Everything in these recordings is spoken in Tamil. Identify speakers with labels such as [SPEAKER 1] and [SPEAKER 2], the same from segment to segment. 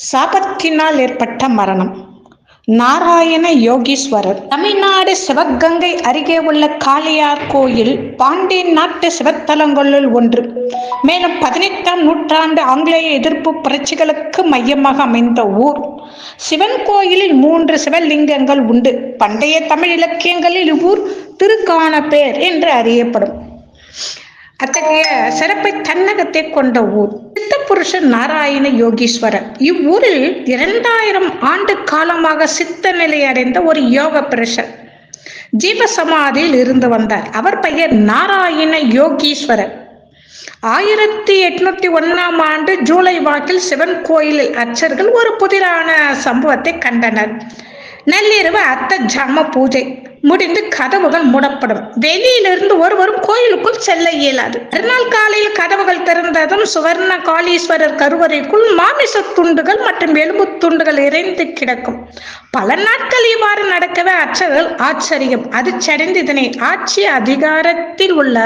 [SPEAKER 1] சாபத்தினால் ஏற்பட்ட மரணம். நாராயண யோகீஸ்வரர். தமிழ்நாடு சிவகங்கை அருகே உள்ள காளையார் கோயில் பாண்டியன் நாட்டு சிவத்தலங்களுள் ஒன்று. மேலும் 18ஆம் நூற்றாண்டு ஆங்கிலேய எதிர்ப்பு புரட்சிகளுக்கு மையமாக அமைந்த ஊர். சிவன் கோயிலில் 3 சிவலிங்கங்கள் உண்டு. பண்டைய தமிழ் இலக்கியங்களில் இவ்வூர் திருக்கானப்பேர் என்று அறியப்படும். அத்தகைய சிறப்பை தன்னகத்தை கொண்ட ஊர் சித்த புருஷர் நாராயண யோகீஸ்வரர். இவ்வூரில் 2000 ஆண்டு காலமாக சித்த நிலை அடைந்த ஒரு யோக புருஷர் ஜீவசமாதியில் இருந்து வந்தார். அவர் பெயர் நாராயண யோகீஸ்வரர். 1801ஆம் ஆண்டு ஜூலை வாக்கில் சிவன் கோயிலில் அர்ச்சகர்கள் ஒரு புதிரான சம்பவத்தை கண்டனர். நள்ளிரவு அர்த்த ஜாம பூஜை முடிந்து கதவுகள் மூடப்படும். வெளியிலிருந்து ஒருவரும் கோயிலுக்குள் செல்ல இயலாது. மறுநாள் காலையில் கதவுகள் திறந்ததும் சுவர்ண காளீஸ்வரர் கருவறைக்குள் மாமிச துண்டுகள் மற்றும் எலும்பு துண்டுகள் இறைந்து கிடக்கும். பல நாட்கள் இவ்வாறு நடக்கவே அர்ச்சகர்கள் ஆச்சரியம் அதிர்ச்சியடைந்து இதனை ஆட்சி அதிகாரத்தில் உள்ள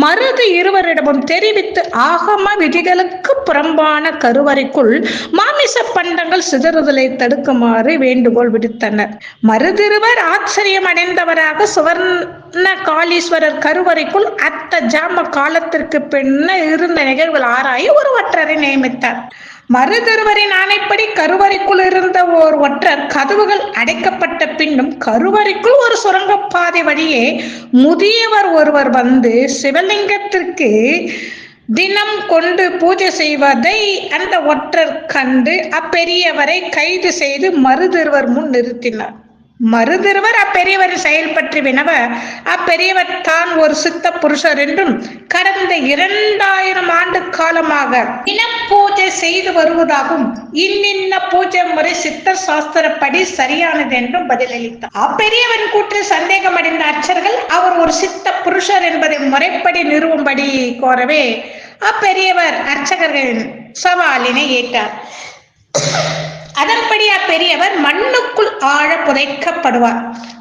[SPEAKER 1] மருது இருவரிடமும் தெரிவித்து ஆகம விதிகளுக்கு புறம்பான கருவறைக்குள் மாமிச பண்டங்கள் சிதறுதலை தடுக்குமாறு வேண்டுகோள் விடுத்தனர். மருதிருவர் ஆச்சரியம் அடைந்தவராக சுவர்ண காளீஸ்வரர் கருவறைக்குள் அத்த ஜாம காலத்திற்கு பின்னர் இருந்த நிகழ்வுகள் ஆராய ஒரு ஒற்றரை நியமித்தார். மருதிருவரின் ஆணைப்படி கருவறைக்குள் இருந்த ஒரு ஒற்றர் கதவுகள் அடைக்கப்பட்ட பின்னும் கருவறைக்குள் ஒரு சுரங்கப்பாதை வழியே முதியவர் ஒருவர் வந்து சிவலிங்கத்திற்கு தினம் கொண்டு பூஜை செய்வதை அந்த ஒற்றர் கண்டு அப்பெரியவரை கைது செய்து மருதிருவர் முன் நிறுத்தினார். மருதிருவர் அப்பெரியவரின் செயல் பற்றி வினவ அப்பெரியவர் தான் ஒரு சித்த புருஷர் என்றும் கடந்த 2000 ஆண்டு காலமாக தினம் பூஜை செய்து வருவதாகவும் இன்னின்ன பூஜை முறை சித்த சாஸ்திரப்படி சரியானது என்றும் பதிலளித்தார். அப்பெரியவரின் கூற்றில் சந்தேகமடைந்த அர்ச்சகர்கள் அவர் ஒரு சித்த புருஷர் என்பதை முறைப்படி நிறுவும்படி கோரவே அப்பெரியவர் அர்ச்சகர்களின் சவாலினை ஏற்றார். அதன்படி அப்பெரியவர் மண்ணுக்குள் ஆழ புதைக்கப்படுவார்.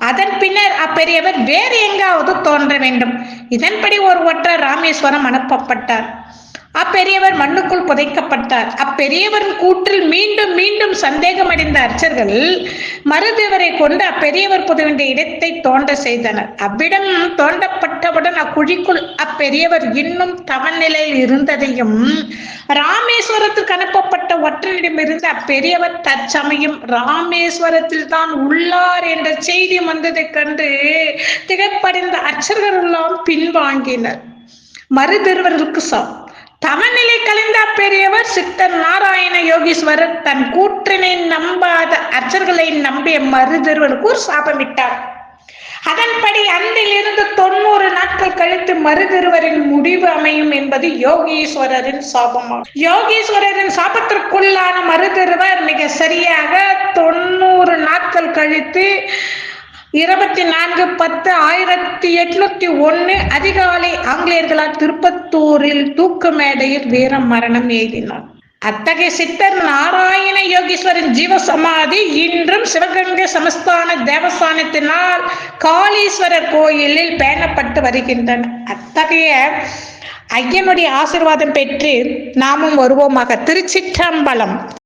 [SPEAKER 1] அதன் பின்னர் அப்பெரியவர் வேறு எங்காவது தோன்ற வேண்டும். இதன்படி ஒரு ஒற்றர் ராமேஸ்வரம் அனுப்பப்பட்டார். அப்பெரியவர் மண்ணுக்குள் புதைக்கப்பட்டார். அப்பெரியவரின் கூற்றில் மீண்டும் மீண்டும் சந்தேகமடைந்த அர்ச்சர்கள் மருதிருவரை கொண்டு அப்பெரியவர் புதைந்த இடத்தை தோண்ட செய்தனர். அவ்விடம் தோண்டப்பட்டவுடன் அக்குழிக்குள் அப்பெரியவர் இன்னும் தவநிலையில் இருந்ததையும் ராமேஸ்வரத்துக்கு அனுப்பப்பட்ட ஒற்றனிடமிருந்து அப்பெரியவர் தற்சமயம் ராமேஸ்வரத்தில் தான் உள்ளார் என்ற செய்தி வந்ததை கண்டு திகைப்படைந்த அர்ச்சகர்கள் எல்லாம் பின்வாங்கினர். மருதிருவருக்கு தவநிலை கலைந்த அப்பெரியவர் சித்தர் நாராயண யோகீஸ்வரர் தன் கூற்றினை நம்பாத அர்ச்சர்களை நம்பிய மருதிருவருக்கு ஒரு சாபமிட்டார். அதன்படி அன்றிலிருந்து 90 நாட்கள் கழித்து மருதிருவரின் முடிவு அமையும் என்பது யோகீஸ்வரரின் சாபமாகும். யோகீஸ்வரரின் சாபத்திற்குள்ளான மருதிருவர் மிக சரியாக 90 நாட்கள் கழித்து 24/10/1801 அதிகாலை ஆங்கிலேயர்களால் திருப்பத்தூரில் தூக்கு மேடையில் வீர மரணம் எய்தினார். அத்தகைய சித்தர் நாராயண யோகீஸ்வரின் ஜீவசமாதி இன்றும் சிவகங்கை சமஸ்தான தேவஸ்தானத்தினால் காளீஸ்வரர் கோயிலில் பேணப்பட்டு வருகின்றன. அத்தகைய ஐயனுடைய ஆசீர்வாதம் பெற்று நாமும் வருவோமாக. திருச்சிற்றம்பலம்.